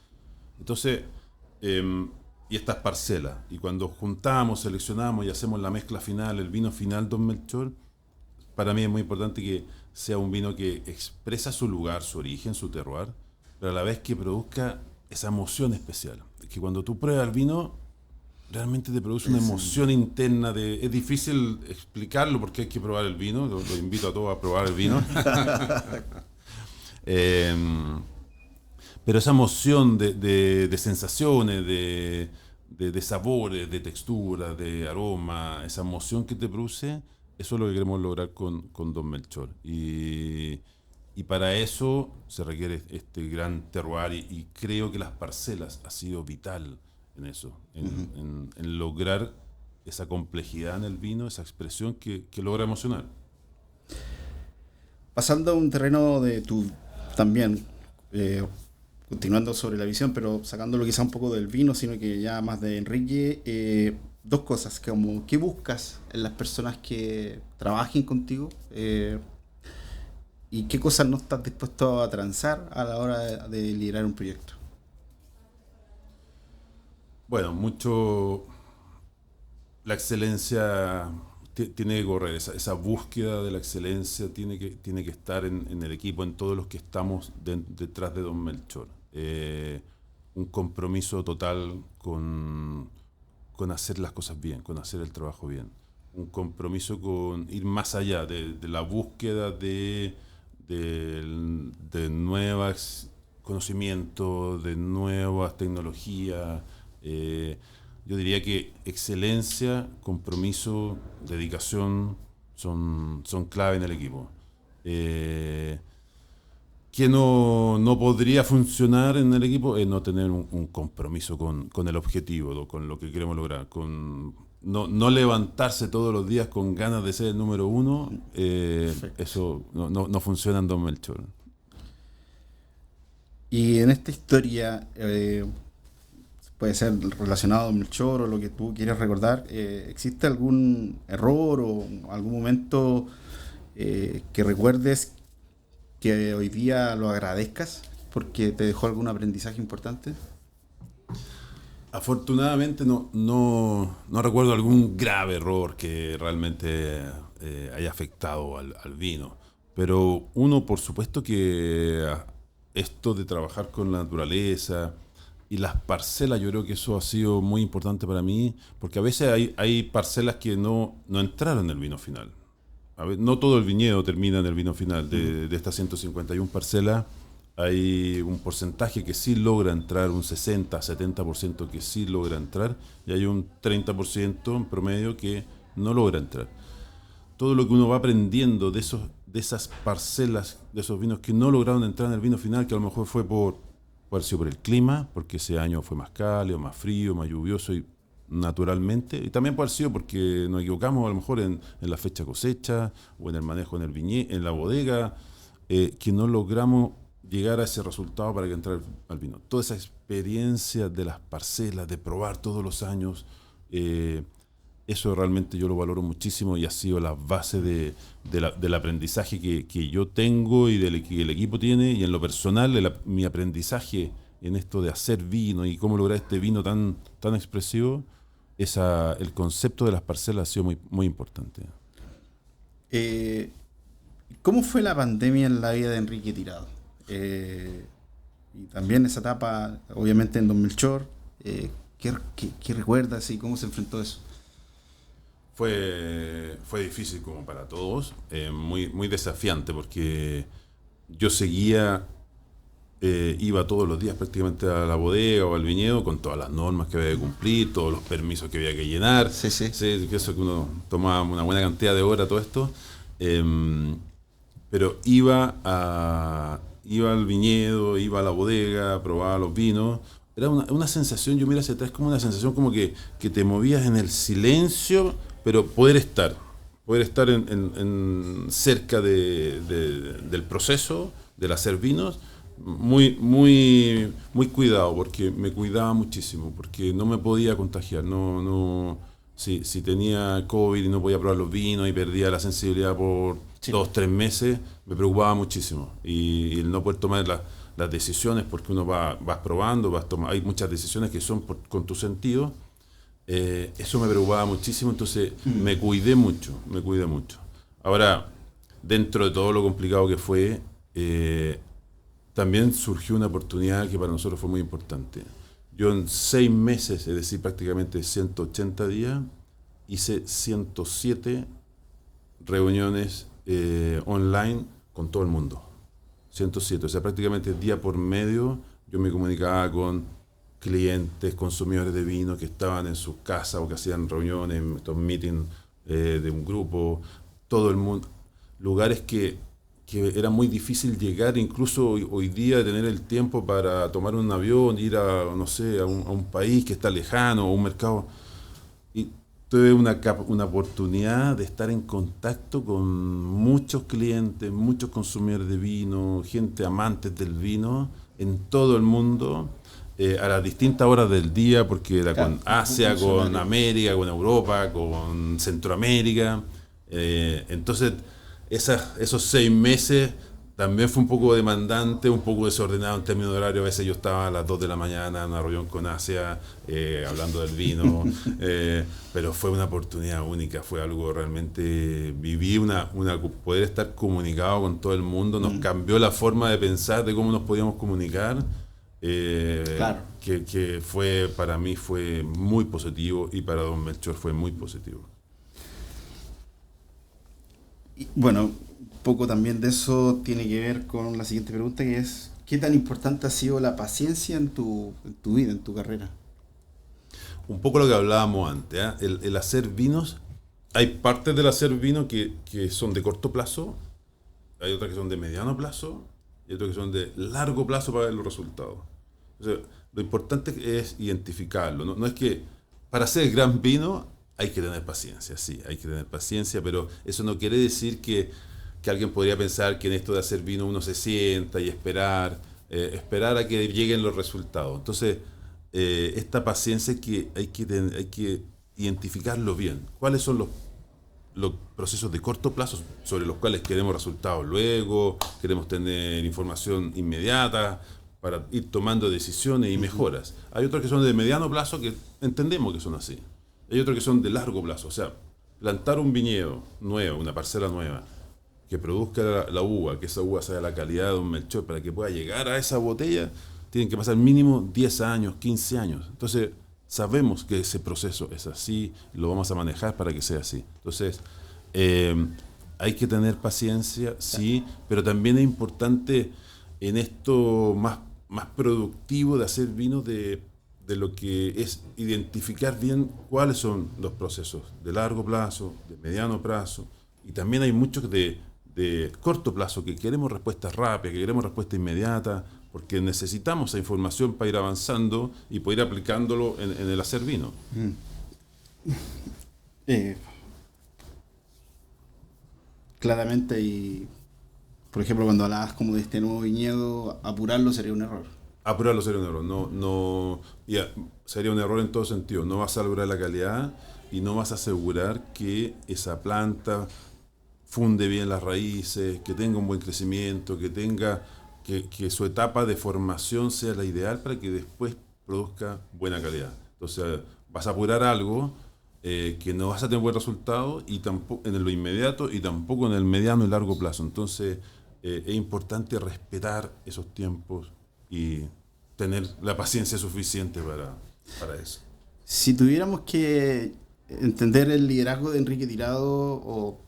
S2: Entonces, y estas parcelas, y cuando juntamos, seleccionamos y hacemos la mezcla final, el vino final Don Melchor, para mí es muy importante que sea un vino que expresa su lugar, su origen, su terroir, pero a la vez que produzca esa emoción especial. Que cuando tú pruebas el vino, realmente te produce una emoción interna. Es difícil explicarlo porque hay que probar el vino, lo invito a todos a probar el vino. Pero esa emoción de sensaciones, de sabores, de textura, de aroma, esa emoción que te produce, eso es lo que queremos lograr con Don Melchor. Y para eso se requiere este gran terroir y creo que las parcelas ha sido vital en eso, en lograr esa complejidad en el vino, esa expresión que logra emocionar.
S1: Pasando a un terreno de tu también, continuando sobre la visión, pero sacándolo quizá un poco del vino, sino que ya más de Enrique, dos cosas, como ¿qué buscas en las personas que trabajen contigo? ¿Y qué cosas no estás dispuesto a transar a la hora de liderar un proyecto?
S2: Bueno, mucho la excelencia tiene que correr, esa búsqueda de la excelencia tiene que estar en el equipo, en todos los que estamos detrás de Don Melchor. Un compromiso total con hacer las cosas bien, con hacer el trabajo bien. Un compromiso con ir más allá de la búsqueda de nuevos conocimientos, de nuevas tecnologías. Yo diría que excelencia, compromiso, dedicación son clave en el equipo. Que no podría funcionar en el equipo es no tener un compromiso con el objetivo, con lo que queremos lograr, con no levantarse todos los días con ganas de ser el número uno. Eso no funciona en Don Melchor.
S1: Y en esta historia, puede ser relacionado a Don Melchor o lo que tú quieres recordar, ¿existe algún error o algún momento que recuerdes que hoy día lo agradezcas porque te dejó algún aprendizaje importante?
S2: Afortunadamente no recuerdo algún grave error que realmente haya afectado al vino, pero uno, por supuesto que esto de trabajar con la naturaleza y las parcelas, yo creo que eso ha sido muy importante para mí, porque a veces hay parcelas que no entraron en el vino final. No todo el viñedo termina en el vino final. De estas 151 parcelas, hay un porcentaje que sí logra entrar, un 60-70% que sí logra entrar, y hay un 30% en promedio que no logra entrar. Todo lo que uno va aprendiendo de esas parcelas, de esos vinos que no lograron entrar en el vino final, que a lo mejor fue por el clima, porque ese año fue más cálido, más frío, más lluvioso, y naturalmente, y también puede haber sido porque nos equivocamos a lo mejor en la fecha cosecha o en el manejo en el en la bodega, que no logramos llegar a ese resultado para que entrara al vino. Toda esa experiencia de las parcelas, de probar todos los años, eso realmente yo lo valoro muchísimo y ha sido la base del aprendizaje que yo tengo y que el equipo tiene, y en lo personal mi aprendizaje en esto de hacer vino y cómo lograr este vino tan expresivo, el concepto de las parcelas ha sido muy, muy importante.
S1: ¿Cómo fue la pandemia en la vida de Enrique Tirado? Y también esa etapa, obviamente en Don Melchor, ¿qué recuerdas y cómo se enfrentó eso?
S2: Fue difícil como para todos, muy, muy desafiante porque yo iba todos los días prácticamente a la bodega o al viñedo con todas las normas que había que cumplir, todos los permisos que había que llenar.
S1: Sí.
S2: Que eso que uno tomaba una buena cantidad de horas, todo esto. Pero iba al viñedo, iba a la bodega, probaba los vinos. Era una sensación, yo miro hacia atrás, como una sensación como que te movías en el silencio, pero poder estar cerca del proceso, del hacer vinos, muy, muy, muy cuidado, porque me cuidaba muchísimo, porque no me podía contagiar, si tenía COVID y no podía probar los vinos y perdía la sensibilidad por 2-3 meses, me preocupaba muchísimo, y el no poder tomar las decisiones, porque uno vas probando, hay muchas decisiones que son con tu sentido, eso me preocupaba muchísimo, entonces me cuidé mucho. Ahora, dentro de todo lo complicado que fue, también surgió una oportunidad que para nosotros fue muy importante. Yo en 6 meses, es decir, prácticamente 180 días, hice 107 reuniones online con todo el mundo. 107, o sea, prácticamente día por medio yo me comunicaba con clientes, consumidores de vino que estaban en sus casas o que hacían reuniones, estos meetings de un grupo, todo el mundo, lugares que era muy difícil llegar, incluso hoy día tener el tiempo para tomar un avión, ir a un país que está lejano, o un mercado. Y tuve una oportunidad de estar en contacto con muchos clientes, muchos consumidores de vino, gente amantes del vino en todo el mundo, a las distintas horas del día, porque era con Asia, con América, con Europa, con Centroamérica. Entonces, esos 6 meses también fue un poco demandante, un poco desordenado en términos de horario. A veces yo estaba a las 2 de la mañana en una reunión con Asia, hablando del vino, pero fue una oportunidad única, fue algo realmente, viví poder estar comunicado con todo el mundo, nos cambió la forma de pensar de cómo nos podíamos comunicar,
S1: Claro.
S2: que para mí fue muy positivo, y para Don Melchor fue muy positivo.
S1: Y, bueno, un poco también de eso tiene que ver con la siguiente pregunta, que es: ¿qué tan importante ha sido la paciencia en tu vida, en tu carrera?
S2: Un poco lo que hablábamos antes, ¿eh? El hacer vinos, hay partes del hacer vino que son de corto plazo, hay otras que son de mediano plazo y otras que son de largo plazo para ver los resultados. O sea, lo importante es identificarlo, ¿no? No es que para hacer gran vino hay que tener paciencia, sí, hay que tener paciencia, pero eso no quiere decir que alguien podría pensar que en esto de hacer vino uno se sienta y esperar a que lleguen los resultados. Entonces, esta paciencia hay que identificarlo bien. ¿Cuáles son los procesos de corto plazo sobre los cuales queremos resultados luego, queremos tener información inmediata para ir tomando decisiones y mejoras? Hay otros que son de mediano plazo, que entendemos que son así. Hay otros que son de largo plazo, o sea, plantar un viñedo nuevo, una parcela nueva, que produzca la uva, que esa uva sea la calidad de un Melchor, para que pueda llegar a esa botella, tienen que pasar mínimo 10 años, 15 años. Entonces, sabemos que ese proceso es así, lo vamos a manejar para que sea así. Entonces, hay que tener paciencia, sí, pero también es importante en esto más productivo de hacer vino, de lo que es identificar bien cuáles son los procesos de largo plazo, de mediano plazo, y también hay muchos de corto plazo que queremos respuestas rápidas, que queremos respuesta inmediata, porque necesitamos esa información para ir avanzando y poder ir aplicándolo en el hacer vino.
S1: Eh, claramente, y por ejemplo, cuando hablabas como de este nuevo viñedo, apurarlo sería un error.
S2: Apurarlo sería un error. Sería un error en todo sentido. No vas a lograr la calidad y no vas a asegurar que esa planta funde bien las raíces, que tenga un buen crecimiento, que su etapa de formación sea la ideal para que después produzca buena calidad. Entonces, vas a apurar algo que no vas a tener buen resultado y tampoco en lo inmediato y tampoco en el mediano y largo plazo. Entonces, es importante respetar esos tiempos y tener la paciencia suficiente para eso.
S1: Si tuviéramos que entender el liderazgo de Enrique Tirado, o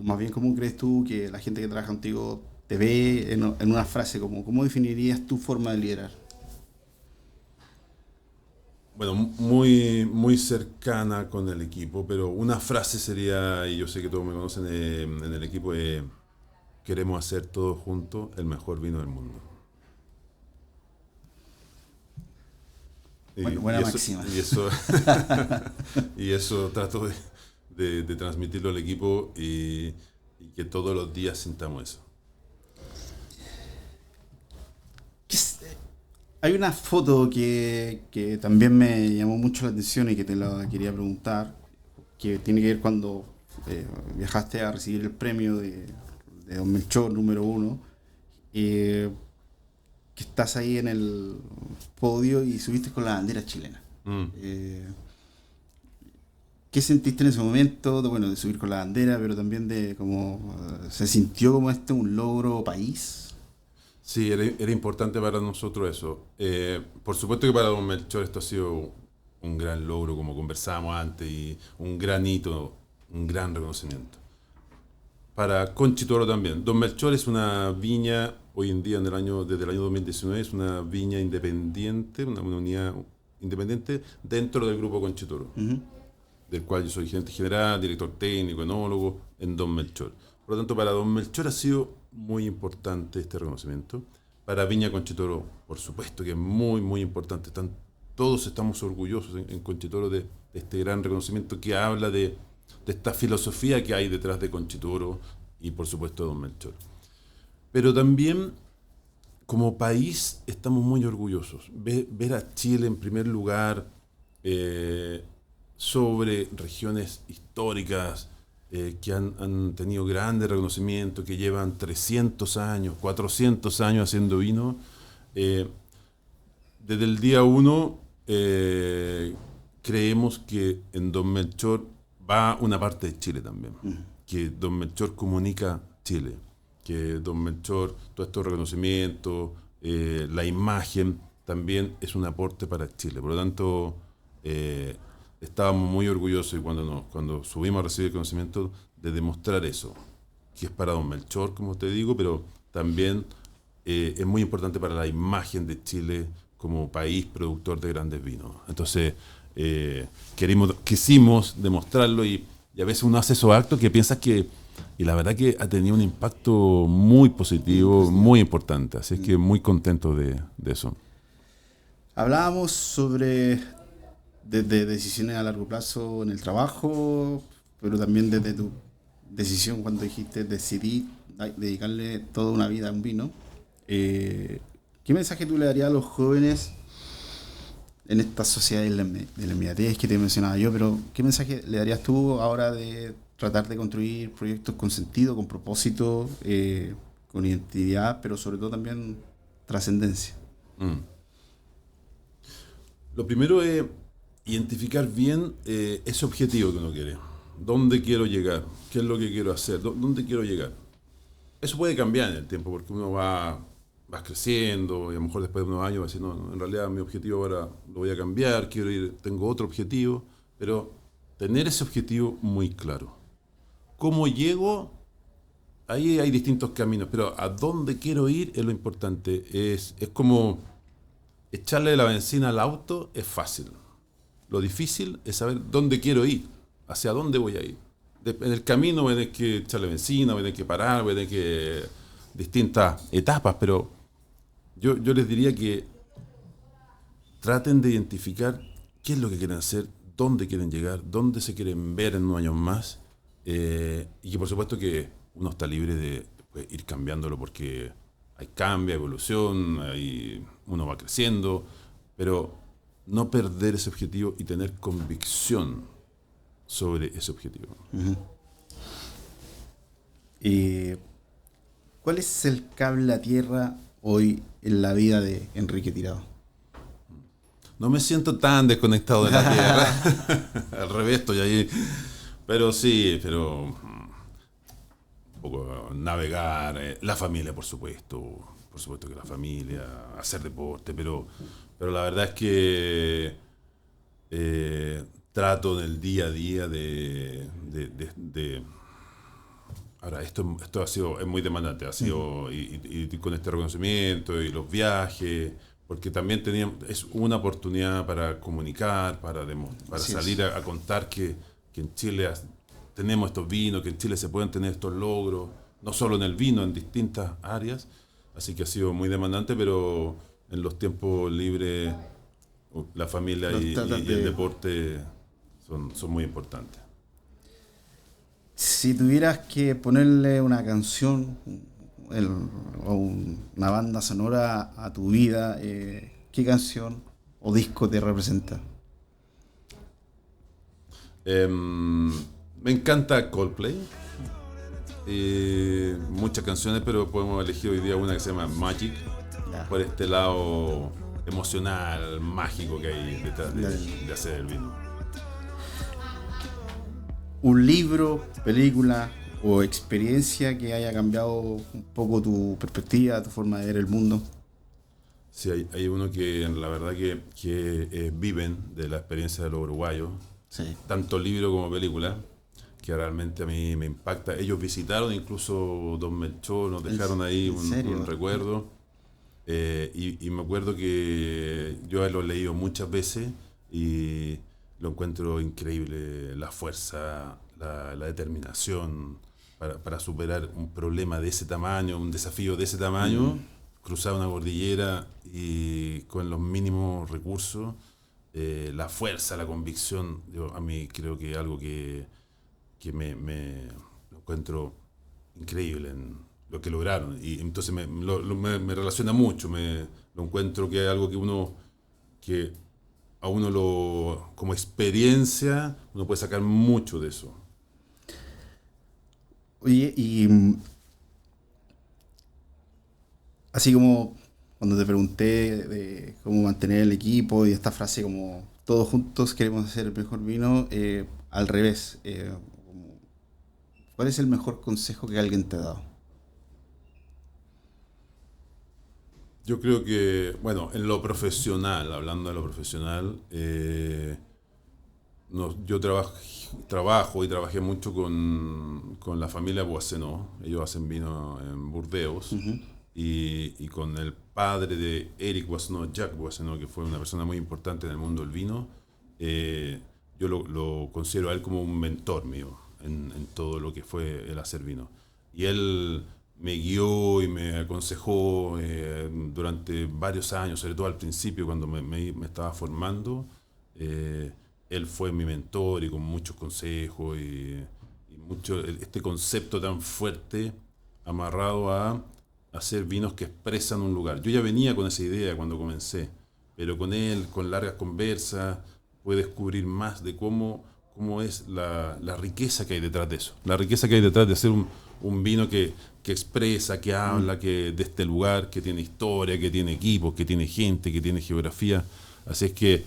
S1: más bien cómo crees tú que la gente que trabaja contigo te ve en una frase, como, ¿cómo definirías tu forma de liderar?
S2: Bueno, muy, muy cercana con el equipo, pero una frase sería, y yo sé que todos me conocen en el equipo, queremos hacer todos juntos el mejor vino del mundo.
S1: Bueno, buena máxima.
S2: Y eso, y eso trato de transmitirlo al equipo y que todos los días sintamos eso.
S1: ¿Qué es- Hay una foto que también me llamó mucho la atención y que te la quería preguntar, que tiene que ver cuando viajaste a recibir el premio de Don Melchor número uno, eh, que estás ahí en el podio y subiste con la bandera chilena.
S2: Mm.
S1: Eh, ¿Qué sentiste en ese momento? Bueno, de subir con la bandera, pero también de cómo se sintió como un logro país.
S2: Sí, era importante para nosotros eso. Por supuesto que para Don Melchor esto ha sido un gran logro, como conversábamos antes, y un gran hito, un gran reconocimiento. Para Conchitoro también. Don Melchor es una viña, hoy en día, desde el año 2019, es una viña independiente, una unidad independiente dentro del grupo Conchitoro,
S1: Ujú.
S2: del cual yo soy gerente general, director técnico, enólogo, en Don Melchor. Por lo tanto, para Don Melchor ha sido muy importante este reconocimiento. Para Viña Conchitoro, por supuesto que es muy, muy importante. Todos estamos orgullosos en Conchitoro de este gran reconocimiento que habla de esta filosofía que hay detrás de Conchitoro y, por supuesto, de Don Melchor. Pero también, como país, estamos muy orgullosos. Ver a Chile en primer lugar, eh, sobre regiones históricas que han tenido grandes reconocimientos, que llevan 300 años, 400 años haciendo vino. eh, Desde el día uno creemos que en Don Melchor va una parte de Chile también, que Don Melchor comunica Chile, que Don Melchor, todos estos reconocimientos, la imagen también es un aporte para Chile. Por lo tanto, eh, estábamos muy orgullosos y cuando subimos a recibir el conocimiento de demostrar eso, que es para Don Melchor, como te digo, pero también es muy importante para la imagen de Chile como país productor de grandes vinos. Entonces, quisimos demostrarlo y a veces uno hace esos actos que piensas que, y la verdad que ha tenido un impacto muy positivo, muy importante. Así es que muy contento de eso.
S1: Hablábamos sobre desde decisiones a largo plazo en el trabajo, pero también desde tu decisión cuando dijiste decidí dedicarle toda una vida a un vino. ¿Qué mensaje tú le darías a los jóvenes en esta sociedad de la inmediatez que te mencionaba yo? Pero ¿qué mensaje le darías tú ahora de tratar de construir proyectos con sentido, con propósito, con identidad, pero sobre todo también trascendencia?
S2: Mm. Lo primero es identificar bien ese objetivo que uno quiere. ¿Dónde quiero llegar? ¿Qué es lo que quiero hacer? ¿Dónde quiero llegar? Eso puede cambiar en el tiempo porque uno va creciendo y a lo mejor después de unos años va a decir, no, en realidad mi objetivo ahora lo voy a cambiar, tengo otro objetivo, pero tener ese objetivo muy claro. ¿Cómo llego? Ahí hay distintos caminos, pero a dónde quiero ir es lo importante. Es como echarle la benzina al auto, es fácil. Lo difícil es saber dónde quiero ir, hacia dónde voy a ir. En el camino voy a tener que echarle benzina, voy a tener que parar, voy a tener que distintas etapas, pero yo les diría que traten de identificar qué es lo que quieren hacer, dónde quieren llegar, dónde se quieren ver en unos años más, y que por supuesto que uno está libre de pues, ir cambiándolo porque hay cambio, hay evolución, uno va creciendo, pero no perder ese objetivo y tener convicción sobre ese objetivo.
S1: ¿Cuál es el cable a tierra hoy en la vida de Enrique Tirado?
S2: No me siento tan desconectado de la tierra. Al revés, estoy ahí. Pero sí, un poco navegar, la familia, por supuesto que la familia, hacer deporte, pero la verdad es que trato en el día a día de ahora, esto es muy demandante, ha sido, y con este reconocimiento y los viajes, porque también es una oportunidad para comunicar, para salir a contar que en Chile tenemos estos vinos, que en Chile se pueden tener estos logros, no solo en el vino, en distintas áreas. Así que ha sido muy demandante, pero en los tiempos libres la familia y el deporte son muy importantes.
S1: Si tuvieras que ponerle una canción o una banda sonora a tu vida, ¿qué canción o disco te representa?
S2: Me encanta Coldplay. Muchas canciones, pero podemos elegir hoy día una que se llama Magic, por este lado emocional, mágico que hay detrás de hacer el vino.
S1: ¿Un libro, película o experiencia que haya cambiado un poco tu perspectiva, tu forma de ver el mundo?
S2: Sí, hay uno que la verdad que viven de la experiencia de los uruguayos,
S1: Sí.
S2: tanto libro como película, que realmente a mí me impacta. Ellos visitaron incluso Don Melchor, nos dejaron ahí un recuerdo, y me acuerdo que yo lo he leído muchas veces y lo encuentro increíble, la fuerza, la determinación para superar un problema de ese tamaño, un desafío de ese tamaño, cruzar una cordillera y con los mínimos recursos, la fuerza, la convicción. Yo, a mí creo que es algo que me lo encuentro increíble en lo que lograron, y entonces me relaciona mucho, lo encuentro que es algo que a uno como experiencia uno puede sacar mucho de eso.
S1: Oye, y así como cuando te pregunté de cómo mantener el equipo y esta frase como todos juntos queremos hacer el mejor vino, al revés, ¿cuál es el mejor consejo que alguien te ha dado?
S2: Yo creo que, bueno, en lo profesional, hablando de lo profesional, yo trabajo y trabajé mucho con la familia Boissenot. Ellos hacen vino en Burdeos. Y con el padre de Eric Boissenot, Jacques Boissenot, que fue una persona muy importante en el mundo del vino, yo lo considero a él como un mentor mío en todo lo que fue el hacer vino. Y él me guió y me aconsejó durante varios años, sobre todo al principio cuando me estaba formando. Él fue mi mentor y con muchos consejos y mucho este concepto tan fuerte amarrado a hacer vinos que expresan un lugar. Yo ya venía con esa idea cuando comencé, pero con él, con largas conversas, pude descubrir más de cómo es la riqueza que hay detrás de eso. La riqueza que hay detrás de hacer un vino que expresa, que habla, que de este lugar, que tiene historia, que tiene equipos, que tiene gente, que tiene geografía. Así es que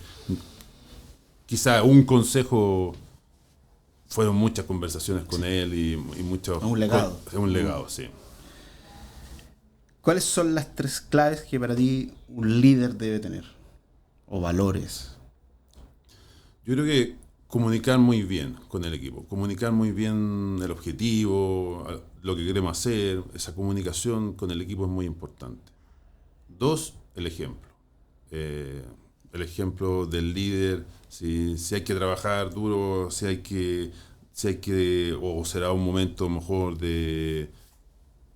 S2: quizá un consejo fueron muchas conversaciones con él y muchos...
S1: Un legado.
S2: Un legado, sí.
S1: ¿Cuáles son las 3 claves que para ti un líder debe tener? O valores.
S2: Yo creo que comunicar muy bien con el equipo, comunicar muy bien el objetivo, lo que queremos hacer, esa comunicación con el equipo es muy importante. 2, el ejemplo. El ejemplo del líder, si hay que trabajar duro, si hay que o será un momento mejor de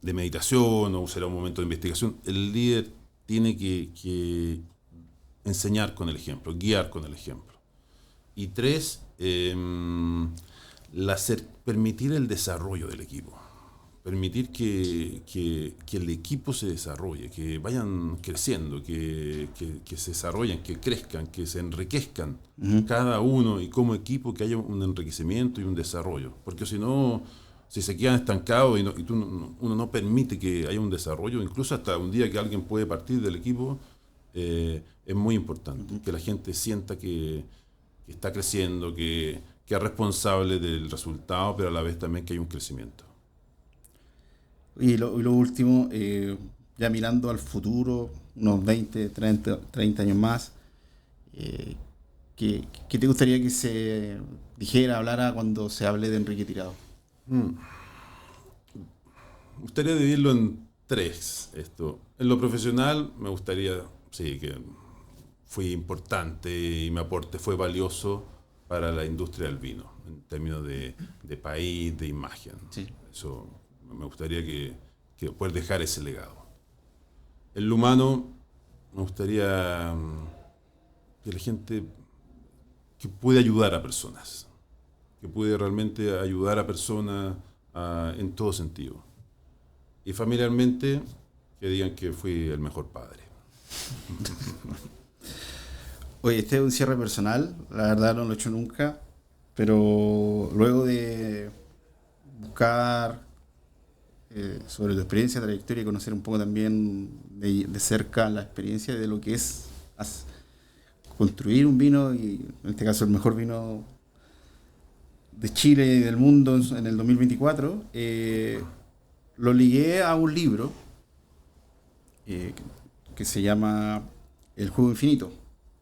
S2: meditación o será un momento de investigación, el líder tiene que enseñar con el ejemplo, guiar con el ejemplo. Y 3, permitir el desarrollo del equipo. Permitir que el equipo se desarrolle, que vayan creciendo, que se desarrollen, que crezcan, que se enriquezcan, cada uno y como equipo, que haya un enriquecimiento y un desarrollo. Porque si no, si se quedan estancados uno no permite que haya un desarrollo, incluso hasta un día que alguien puede partir del equipo, es muy importante que la gente sienta que está creciendo, que es responsable del resultado, pero a la vez también que hay un crecimiento.
S3: Y lo último, ya mirando al futuro, unos 20, 30 años más, ¿qué te gustaría que se dijera, hablara cuando se hable de Enrique Tirado?
S2: Me gustaría dividirlo en 3. En lo profesional, me gustaría, sí, que fue importante y mi aporte fue valioso para la industria del vino, en términos de país, de imagen.
S3: Sí.
S2: Eso me gustaría que poder dejar ese legado. En lo humano, me gustaría que la gente que puede ayudar a personas, que puede realmente ayudar a personas en todo sentido. Y familiarmente, que digan que fui el mejor padre.
S3: Oye, este es un cierre personal, la verdad no lo he hecho nunca, pero luego de buscar sobre tu experiencia, trayectoria y conocer un poco también de cerca la experiencia de lo que es construir un vino, y en este caso el mejor vino de Chile y del mundo en el 2024, lo ligué a un libro que se llama El Juego Infinito,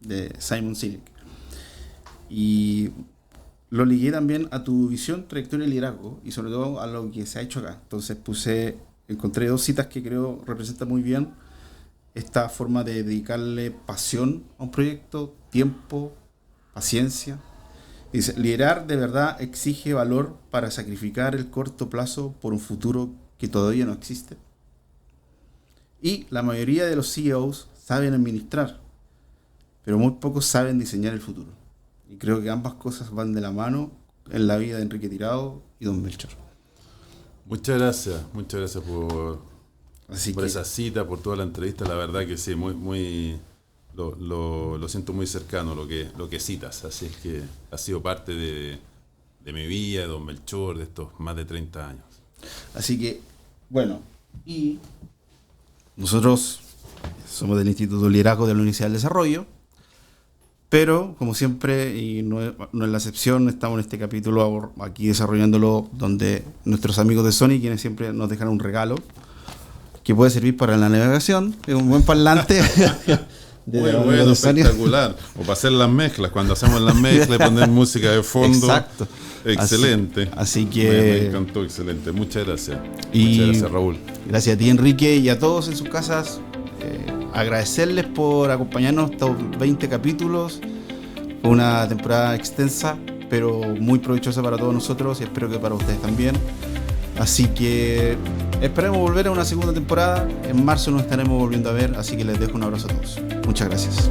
S3: de Simon Sinek. Y lo ligué también a tu visión, trayectoria y liderazgo, y sobre todo a lo que se ha hecho acá. Entonces encontré 2 citas que creo representan muy bien esta forma de dedicarle pasión a un proyecto, tiempo, paciencia. Dice: liderar de verdad exige valor para sacrificar el corto plazo por un futuro que todavía no existe. Y la mayoría de los CEOs saben administrar, pero muy pocos saben diseñar el futuro. Y creo que ambas cosas van de la mano en la vida de Enrique Tirado y Don Melchor.
S2: Muchas gracias por esa cita, por toda la entrevista. La verdad que sí, lo siento muy cercano lo que citas. Así es que ha sido parte de mi vida, de Don Melchor, de estos más de 30 años.
S3: Así que, bueno, y nosotros somos del Instituto de Liderazgo de la Universidad del Desarrollo, pero como siempre, y no es la excepción, estamos en este capítulo aquí desarrollándolo donde nuestros amigos de Sony, quienes siempre nos dejan un regalo que puede servir para la navegación, es un buen parlante.
S2: Muy bueno, espectacular. O para hacer las mezclas, cuando hacemos las mezclas, poner música de fondo.
S3: Exacto.
S2: Excelente.
S3: Así que
S2: me encantó, excelente. Muchas gracias. Muchas gracias, Raúl.
S3: Gracias a ti, Enrique, y a todos en sus casas. Agradecerles por acompañarnos estos 20 capítulos. Fue una temporada extensa, pero muy provechosa para todos nosotros y espero que para ustedes también. Así que esperemos volver a una segunda temporada. En marzo nos estaremos volviendo a ver, así que les dejo un abrazo a todos. Muchas gracias.